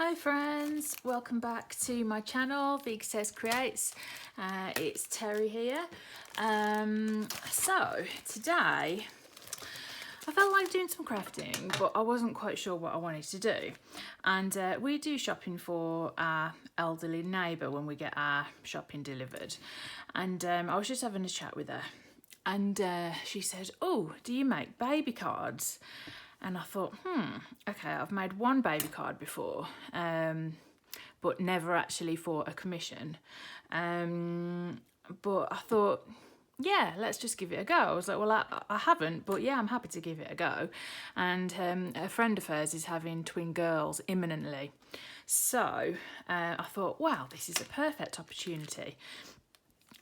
Hi friends, welcome back to my channel, Vig Says Creates. It's Terry here. So today I felt like doing some crafting, but I wasn't quite sure what I wanted to do. And we do shopping for our elderly neighbour when we get our shopping delivered. And I was just having a chat with her, and she said, "Oh, do you make baby cards?" And I thought, okay, I've made one baby card before, but never actually for a commission. But I thought, yeah, let's just give it a go. I was like, well, I haven't, but yeah, I'm happy to give it a go. And a friend of hers is having twin girls imminently. So I thought, wow, this is a perfect opportunity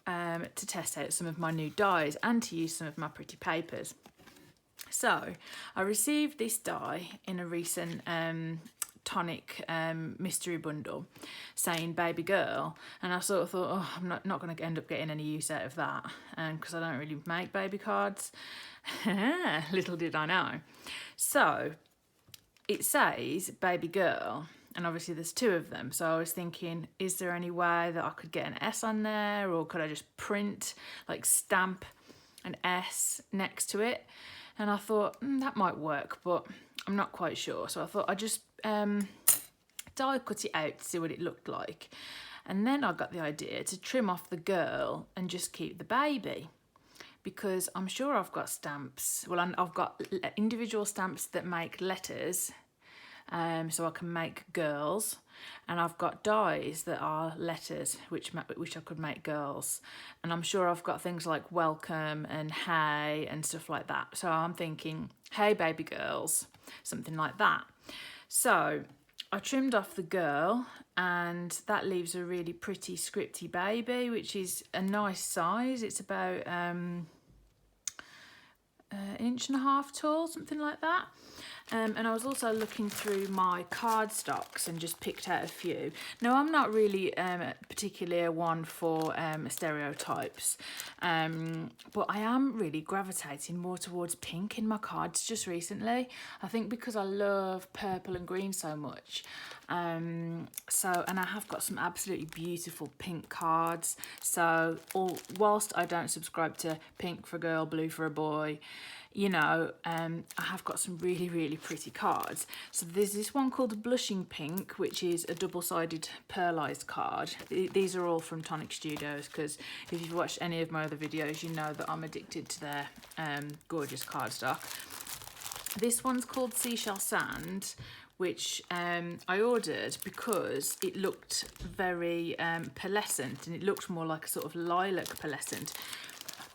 to test out some of my new dyes and to use some of my pretty papers. So I received this die in a recent Tonic mystery bundle saying baby girl, and I sort of thought, oh, I'm not going to end up getting any use out of that because I don't really make baby cards. Little did I know. So it says baby girl, and obviously there's two of them, so I was thinking, is there any way that I could get an S on there, or could I just print, like stamp an S next to it? And I thought, that might work, but I'm not quite sure. So I thought I'd just die cut it out to see what it looked like. And then I got the idea to trim off the girl and just keep the baby. Because I'm sure I've got stamps. Well, I've got individual stamps that make letters, so I can make girls. And I've got dies that are letters, which I could make girls. And I'm sure I've got things like welcome and hey and stuff like that. So I'm thinking, hey baby girls, something like that. So I trimmed off the girl, and that leaves a really pretty scripty baby, which is a nice size. It's about an inch and a half tall, something like that. And I was also looking through my card stocks and just picked out a few. Now, I'm not really particularly a one for stereotypes, but I am really gravitating more towards pink in my cards just recently. I think because I love purple and green so much. And I have got some absolutely beautiful pink cards. So whilst I don't subscribe to pink for a girl, blue for a boy, you know, I have got some really, really pretty cards. So there's this one called Blushing Pink, which is a double-sided pearlized card. These are all from Tonic Studios, because if you've watched any of my other videos, you know that I'm addicted to their gorgeous cardstock. This one's called Seashell Sand, which I ordered because it looked very pearlescent, and it looked more like a sort of lilac pearlescent.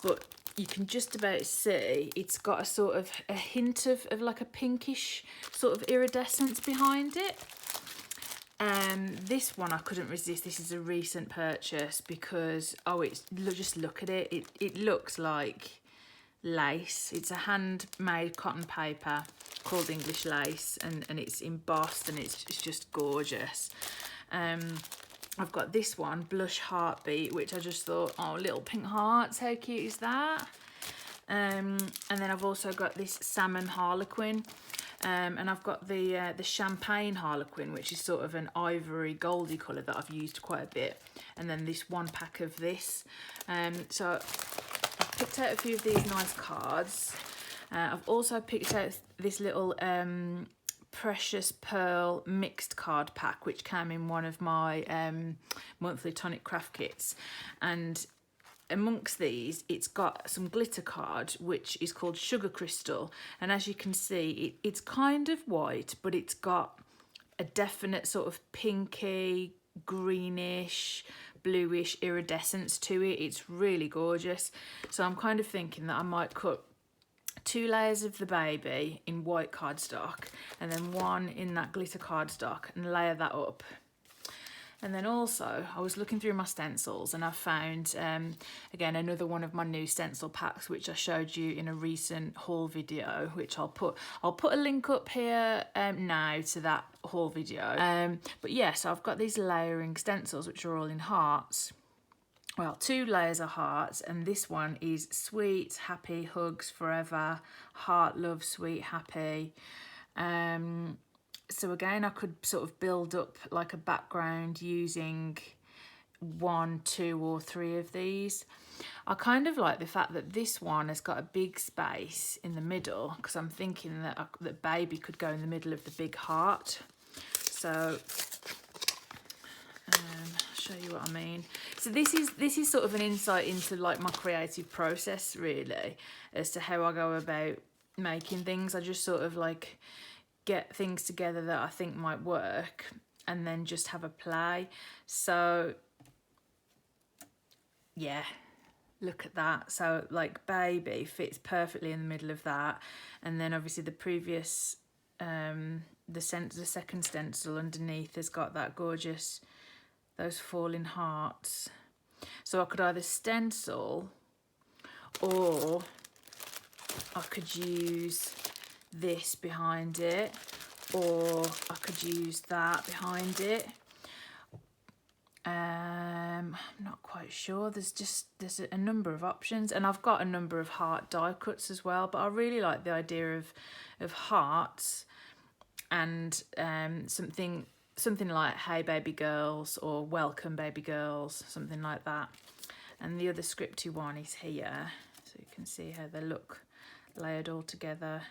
But you can just about see it's got a sort of a hint of like a pinkish sort of iridescence behind it. This one I couldn't resist. This is a recent purchase because, just look at it. It looks like lace. It's a handmade cotton paper called English lace, and it's embossed, and it's just gorgeous. I've got this one, Blush Heartbeat, which I just thought, oh, little pink hearts, how cute is that? And then I've also got this salmon harlequin, and I've got the champagne harlequin, which is sort of an ivory goldy colour that I've used quite a bit. And then this one pack of this. So I've picked out a few of these nice cards. I've also picked out this little Precious Pearl mixed card pack, which came in one of my monthly Tonic Craft kits. And amongst these, it's got some glitter card, which is called Sugar Crystal. And as you can see, it's kind of white, but it's got a definite sort of pinky, greenish, bluish iridescence to it. It's really gorgeous. So I'm kind of thinking that I might cut 2 layers of the baby in white cardstock, and then one in that glitter cardstock, and layer that up. And then also I was looking through my stencils, and I found again another one of my new stencil packs, which I showed you in a recent haul video, which I'll put a link up here now to that haul video. But yeah, so I've got these layering stencils, which are all in hearts. Well, 2 layers of hearts, and this one is sweet, happy, hugs forever, heart, love, sweet, happy. so again, I could sort of build up like a background using 1, 2 or 3 of these. I kind of like the fact that this one has got a big space in the middle, because I'm thinking that that baby could go in the middle of the big heart. So I'll show you what I mean. So this is sort of an insight into like my creative process, really, as to how I go about making things. I just sort of like get things together that I think might work and then just have a play. So yeah, look at that. So like baby fits perfectly in the middle of that, and then obviously the previous the second stencil underneath has got that gorgeous, those falling hearts. So I could either stencil, or I could use this behind it, or I could use that behind it. I'm not quite sure. There's a number of options, and I've got a number of heart die cuts as well, but I really like the idea of hearts and something like Hey Baby Girls or Welcome Baby Girls, something like that. And the other scripty one is here, so you can see how they look layered all together.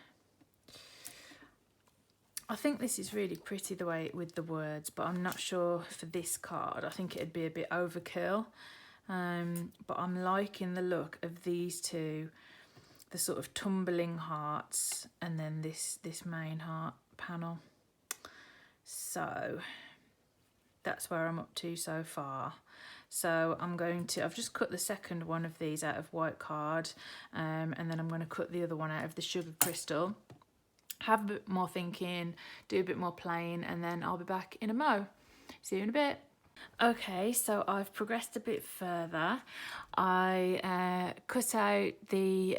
I think this is really pretty the way with the words, but I'm not sure for this card. I think it'd be a bit overkill, but I'm liking the look of these two, the sort of tumbling hearts, and then this main heart panel. So that's where I'm up to so far. So I've just cut the second one of these out of white card, and then I'm going to cut the other one out of the sugar crystal. Have a bit more thinking, do a bit more playing, and then I'll be back in a mo. See you in a bit. Okay, so I've progressed a bit further. I cut out the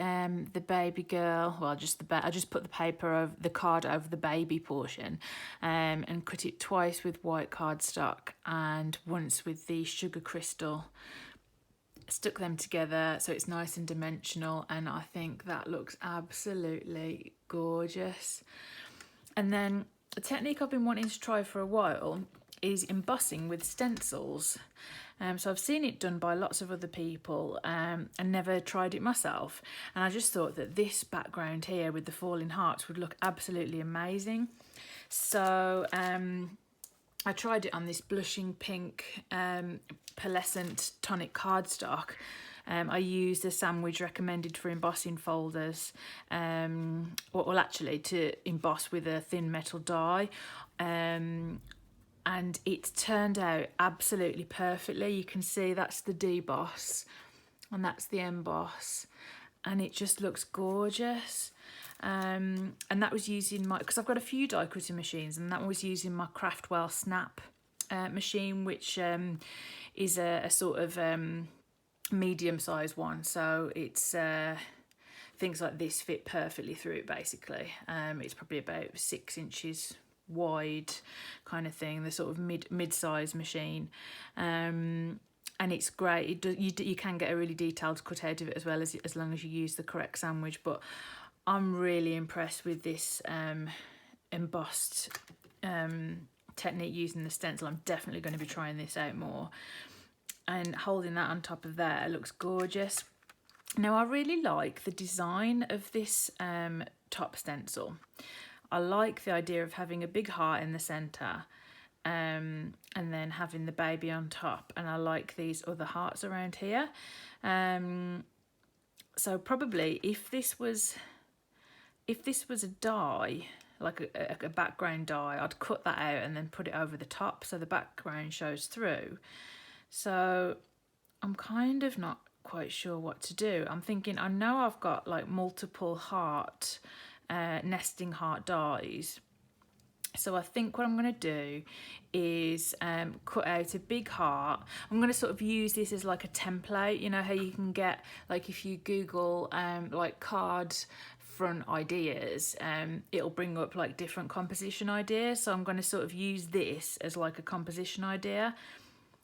baby girl. Well, I just put the paper of the card over the baby portion, and cut it twice with white cardstock and once with the sugar crystal. Stuck them together so it's nice and dimensional, and I think that looks absolutely gorgeous. And then a technique I've been wanting to try for a while is embossing with stencils. So I've seen it done by lots of other people, and never tried it myself, and I just thought that this background here with the falling hearts would look absolutely amazing. So I tried it on this blushing pink pearlescent tonic cardstock. I used the sandwich recommended for embossing folders, or actually to emboss with a thin metal die, and it turned out absolutely perfectly. You can see that's the deboss and that's the emboss, and it just looks gorgeous. And that was using because I've got a few die cutting machines, and that was using my Craftwell Snap machine, which is a sort of medium sized one, so it's things like this fit perfectly through it basically. It's probably about 6 inches wide kind of thing, the sort of mid-sized machine, and it's great. You can get a really detailed cut out of it as well, as long as you use the correct sandwich. But I'm really impressed with this embossed technique using the stencil. I'm definitely going to be trying this out more. And holding that on top of there looks gorgeous. Now, I really like the design of this top stencil. I like the idea of having a big heart in the centre, and then having the baby on top. And I like these other hearts around here. So probably if this was a die, like a background die, I'd cut that out and then put it over the top so the background shows through. So I'm kind of not quite sure what to do. I'm thinking, I know I've got like multiple heart, nesting heart dies. So I think what I'm going to do is cut out a big heart. I'm going to sort of use this as like a template. You know how you can get, like if you Google like card front ideas, it'll bring up like different composition ideas. So I'm going to sort of use this as like a composition idea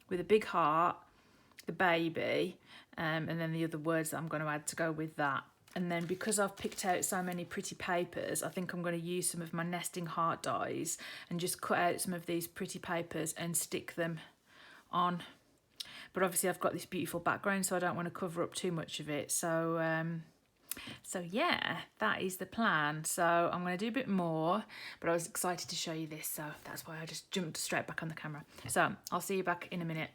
with a big heart, the baby, and then the other words that I'm going to add to go with that. And then because I've picked out so many pretty papers, I think I'm going to use some of my nesting heart dies and just cut out some of these pretty papers and stick them on. But obviously I've got this beautiful background, so I don't want to cover up too much of it. So yeah, that is the plan. So I'm going to do a bit more, but I was excited to show you this, so that's why I just jumped straight back on the camera. So I'll see you back in a minute.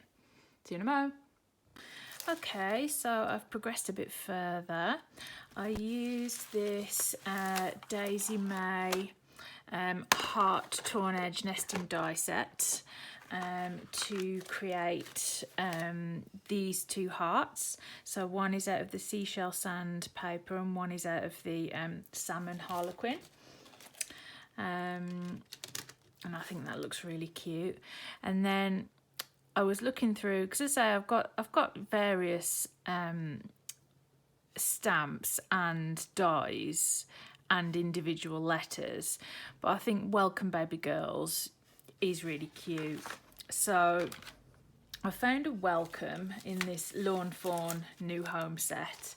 See you in a mo. Okay, so I've progressed a bit further. I used this Daisy May heart torn edge nesting die set to create these two hearts. So one is out of the seashell sand paper and one is out of the salmon harlequin. And I think that looks really cute. And then I was looking through, because I say I've got various stamps and dies and individual letters, but I think Welcome Baby Girls is really cute. So I found a welcome in this Lawn Fawn New Home set,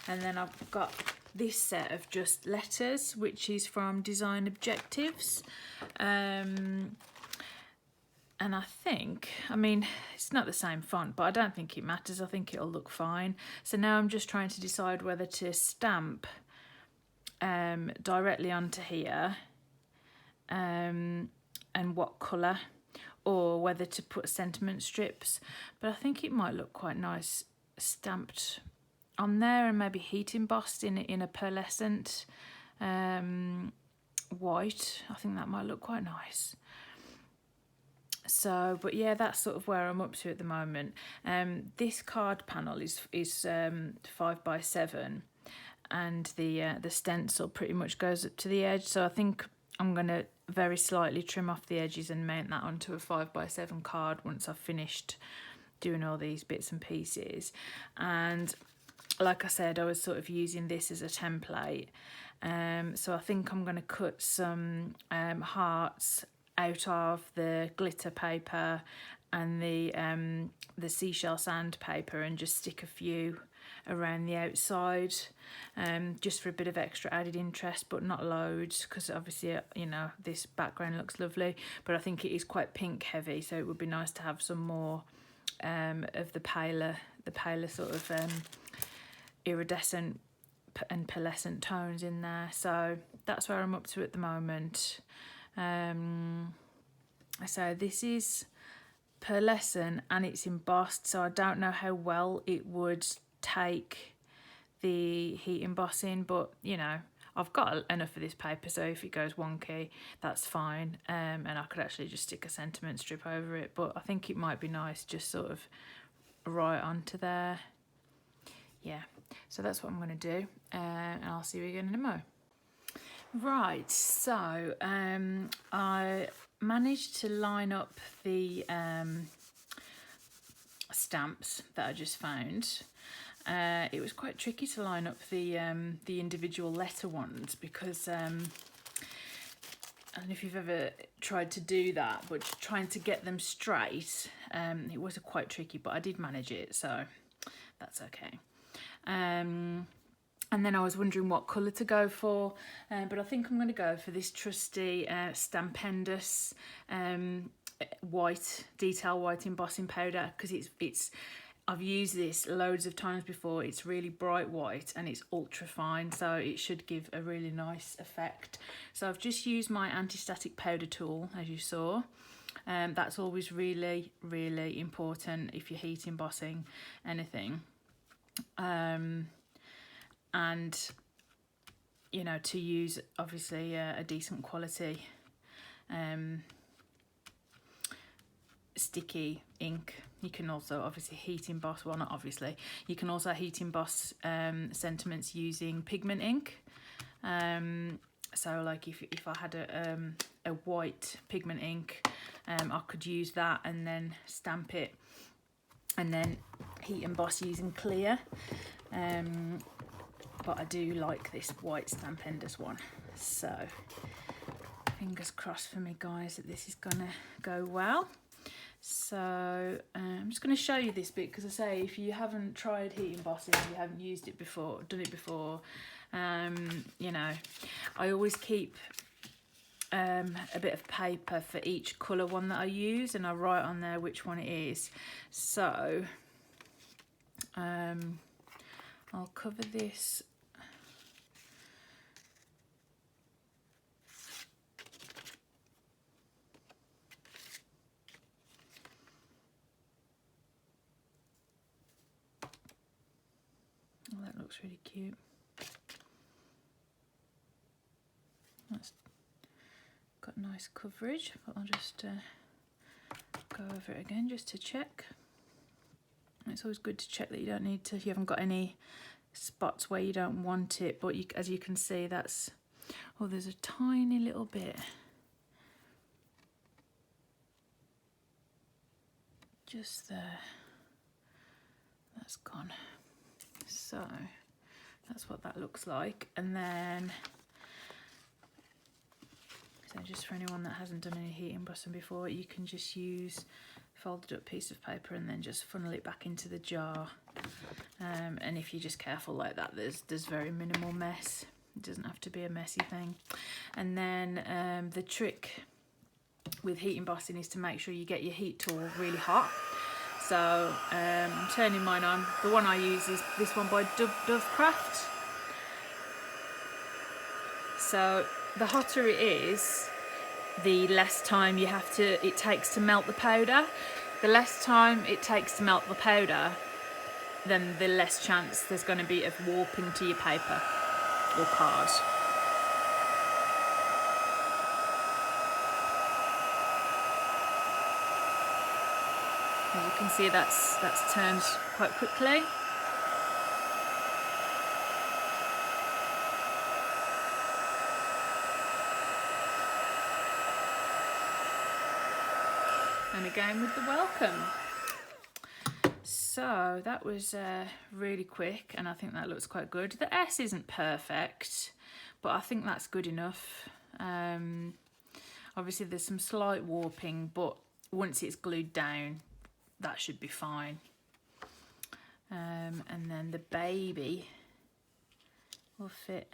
and then I've got this set of just letters, which is from Design Objectives. And I think, I mean, it's not the same font, but I don't think it matters. I think it'll look fine. So now I'm just trying to decide whether to stamp directly onto here and what colour, or whether to put sentiment strips. But I think it might look quite nice stamped on there and maybe heat embossed in a pearlescent white. I think that might look quite nice. So, but yeah, that's sort of where I'm up to at the moment. This card panel is 5x7, and the stencil pretty much goes up to the edge. So I think I'm gonna very slightly trim off the edges and mount that onto a 5x7 card once I've finished doing all these bits and pieces. And like I said, I was sort of using this as a template. So I think I'm gonna cut some hearts out of the glitter paper and the seashell sand paper and just stick a few around the outside, just for a bit of extra added interest, but not loads, because obviously, you know, this background looks lovely, but I think it is quite pink heavy, so it would be nice to have some more of the paler sort of iridescent and pearlescent tones in there. So that's where I'm up to at the moment. So this is pearlescent and it's embossed, so I don't know how well it would take the heat embossing, but you know, I've got enough of this paper, so if it goes wonky, that's fine. And I could actually just stick a sentiment strip over it, but I think it might be nice just sort of right onto there. Yeah, so that's what I'm going to do, and I'll see you again in a mo. Right, so I managed to line up the stamps that I just found. It was quite tricky to line up the individual letter ones, because I don't know if you've ever tried to do that, but trying to get them straight, it was quite tricky, but I did manage it, so that's okay. And then I was wondering what colour to go for, but I think I'm going to go for this trusty Stampendous white, detail white embossing powder, because I've used this loads of times before. It's really bright white and it's ultra fine, so it should give a really nice effect. So I've just used my anti-static powder tool, as you saw. That's always really, really important if you're heat embossing anything. And you know, to use obviously a decent quality sticky ink. You can also obviously heat emboss, well not obviously, you can also heat emboss sentiments using pigment ink. So like if I had a white pigment ink, I could use that and then stamp it and then heat emboss using clear. But I do like this white Stampendous one, so fingers crossed for me guys that this is gonna go well. So I'm just going to show you this bit, because I say if you haven't tried heat embossing, you haven't used it before, done it before, you know, I always keep a bit of paper for each colour one that I use, and I write on there which one it is. So I'll cover this. Oh, that looks really cute. That's got nice coverage, but I'll just go over it again just to check. It's always good to check that you don't need to, you haven't got any spots where you don't want it, but you, as you can see, that's, oh, there's a tiny little bit just there. That's gone. So that's what that looks like. And then, so just for anyone that hasn't done any heat embossing before, you can just use a folded up piece of paper and then just funnel it back into the jar. And if you're just careful like that, there's very minimal mess. It doesn't have to be a messy thing. And then the trick with heat embossing is to make sure you get your heat tool really hot. So I'm turning mine on. The one I use is this one by Dove Craft. So the hotter it is, the less time it takes to melt the powder. The less time it takes to melt the powder, then the less chance there's going to be of warping to your paper or card. As you can see, that's turned quite quickly. And again with the welcome. So that was really quick, and I think that looks quite good. The S isn't perfect, but I think that's good enough. Obviously there's some slight warping, but once it's glued down, that should be fine. And then the baby will fit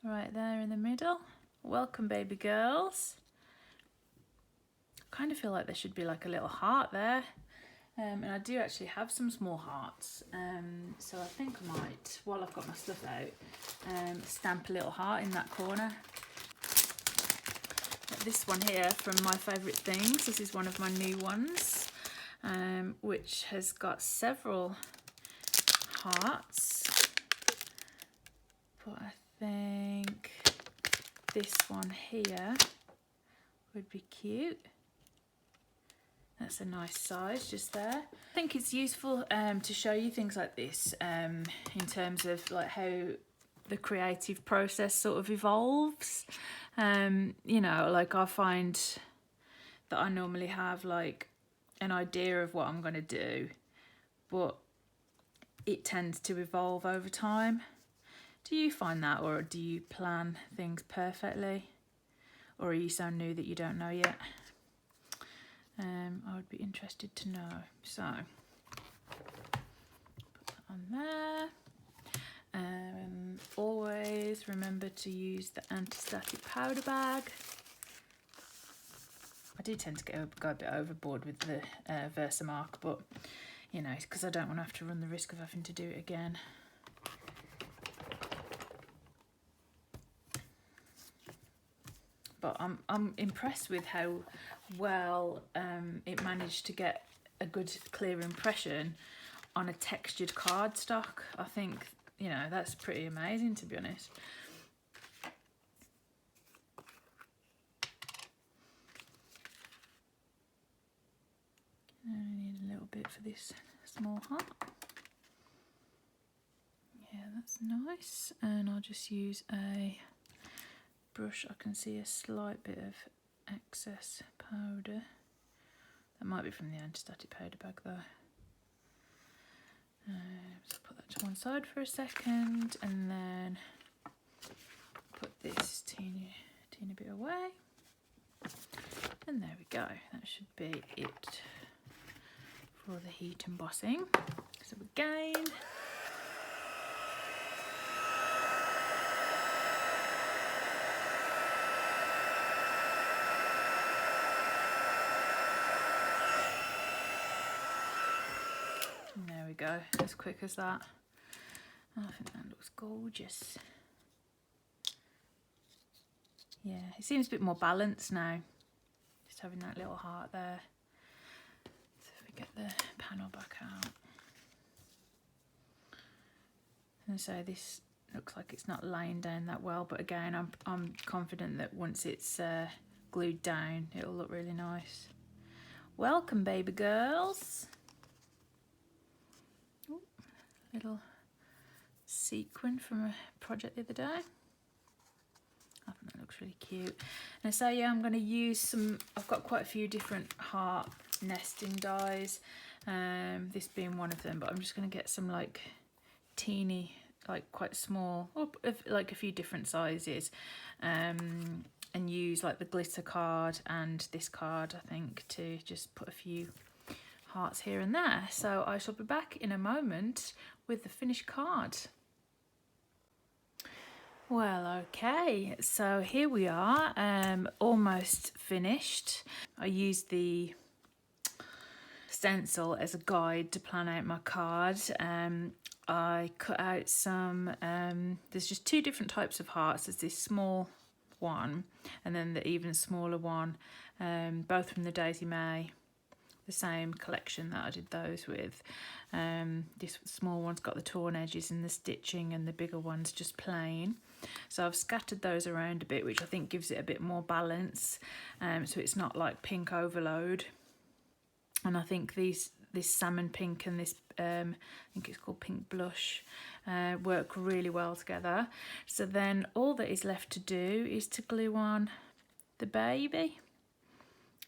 right there in the middle. Welcome, baby girls. I kind of feel like there should be like a little heart there. And I do actually have some small hearts. So I think I might, while I've got my stuff out, stamp a little heart in that corner. This one here from My Favourite Things. This is one of my new ones, which has got several hearts. But I think this one here would be cute. That's a nice size just there. I think it's useful to show you things like this in terms of like how the creative process sort of evolves. You know, like I find that I normally have like an idea of what I'm going to do, but it tends to evolve over time. Do you find that, or do you plan things perfectly, or are you so new that you don't know yet? I would be interested to know. So put that on there. Always remember to use the anti-static powder bag. I do tend to go a bit overboard with the Versamark, but you know, it's because I don't want to have to run the risk of having to do it again. But I'm impressed with how well it managed to get a good clear impression on a textured cardstock. I think, you know, that's pretty amazing, to be honest. I need a little bit for this small heart. Yeah, that's nice. And I'll just use a brush. I can see a slight bit of excess powder. That might be from the anti-static powder bag though. So put that to one side for a second, and then put this teeny bit away. And there we go, that should be it for the heat embossing. So again, and there we go, as quick as that. Oh, I think that looks gorgeous. Yeah, it seems a bit more balanced now, just having that little heart there. So if we get the panel back out. And so this looks like it's not laying down that well, but again, I'm confident that once it's glued down, it'll look really nice. Welcome, baby girls. Ooh, little sequin from a project the other day. I think that looks really cute. And so yeah, I'm going to use some, I've got quite a few different heart nesting dies, this being one of them, but I'm just going to get some like teeny, like quite small, or like a few different sizes, and use like the glitter card and this card, I think, to just put a few hearts here and there. So I shall be back in a moment with the finished card. Well, okay, so here we are, almost finished. I used the stencil as a guide to plan out my card. I cut out some, there's just two different types of hearts. There's this small one and then the even smaller one, both from the Daisy May, the same collection that I did those with. This small one's got the torn edges and the stitching, and the bigger one's just plain. So I've scattered those around a bit, which I think gives it a bit more balance, so it's not like pink overload. And I think this salmon pink and this, I think it's called pink blush, work really well together. So then all that is left to do is to glue on the baby,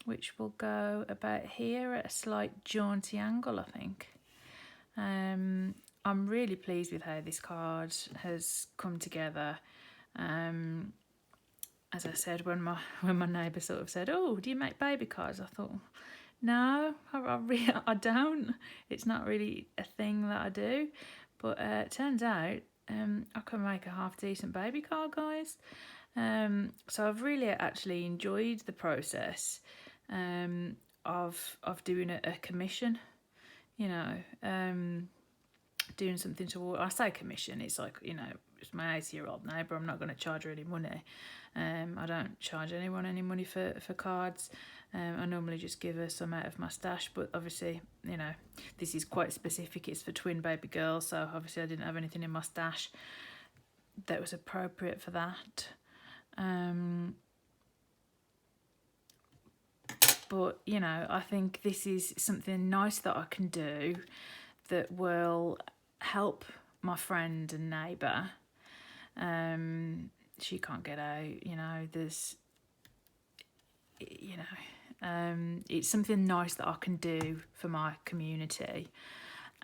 which will go about here at a slight jaunty angle, I think. I'm really pleased with how this card has come together. As I said, when my neighbour sort of said, "Oh, do you make baby cards?" I thought, no, I don't. It's not really a thing that I do. But it turns out I can make a half decent baby card, guys. So I've really actually enjoyed the process of doing a commission, you know, doing something toward, I say commission, it's like, you know, it's my 80-year-old neighbour, I'm not going to charge her any money. I don't charge anyone any money for cards. I normally just give her some out of my stash, but obviously, you know, this is quite specific, it's for twin baby girls, so obviously I didn't have anything in my stash that was appropriate for that. But, you know, I think this is something nice that I can do that will help my friend and neighbour. She can't get out, you know, there's, you know, it's something nice that I can do for my community.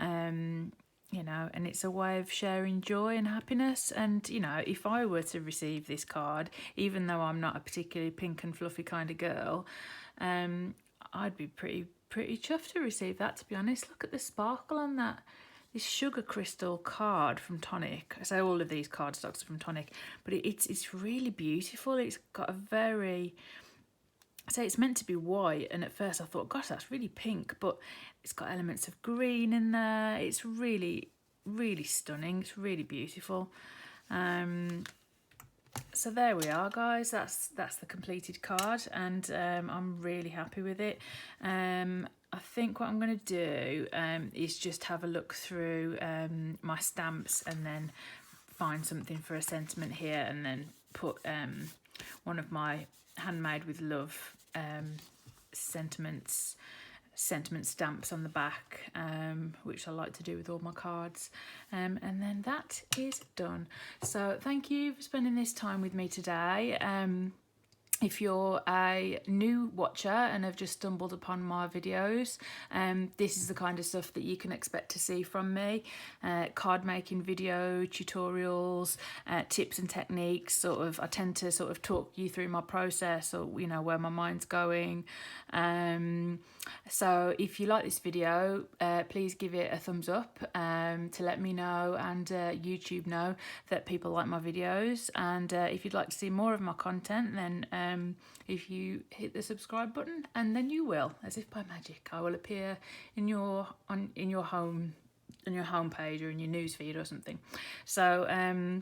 You know, and it's a way of sharing joy and happiness. And, you know, if I were to receive this card, even though I'm not a particularly pink and fluffy kind of girl, I'd be pretty chuffed to receive that, to be honest. Look at the sparkle on that. This sugar crystal card from Tonic. I say all of these cardstocks are from Tonic, but it's really beautiful. It's got a very, I say it's meant to be white, and at first I thought, gosh, that's really pink, but it's got elements of green in there. It's really, really stunning. It's really beautiful. So there we are, guys. That's the completed card, and I'm really happy with it. I think what I'm going to do is just have a look through my stamps and then find something for a sentiment here, and then put one of my handmade with love sentiment stamps on the back, which I like to do with all my cards, and then that is done. So thank you for spending this time with me today. If you're a new watcher and have just stumbled upon my videos, this is the kind of stuff that you can expect to see from me. Card making video, tutorials, tips and techniques. I tend to sort of talk you through my process, or you know, where my mind's going. So if you like this video, please give it a thumbs up to let me know and YouTube know that people like my videos. And if you'd like to see more of my content, then if you hit the subscribe button, and then you will, as if by magic, I will appear in your home page or in your newsfeed or something. So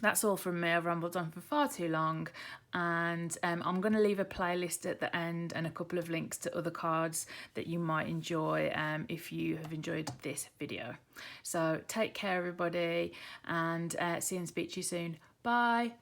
that's all from me. I've rambled on for far too long, and I'm going to leave a playlist at the end and a couple of links to other cards that you might enjoy if you have enjoyed this video. So take care, everybody, and see and speak to you soon. Bye.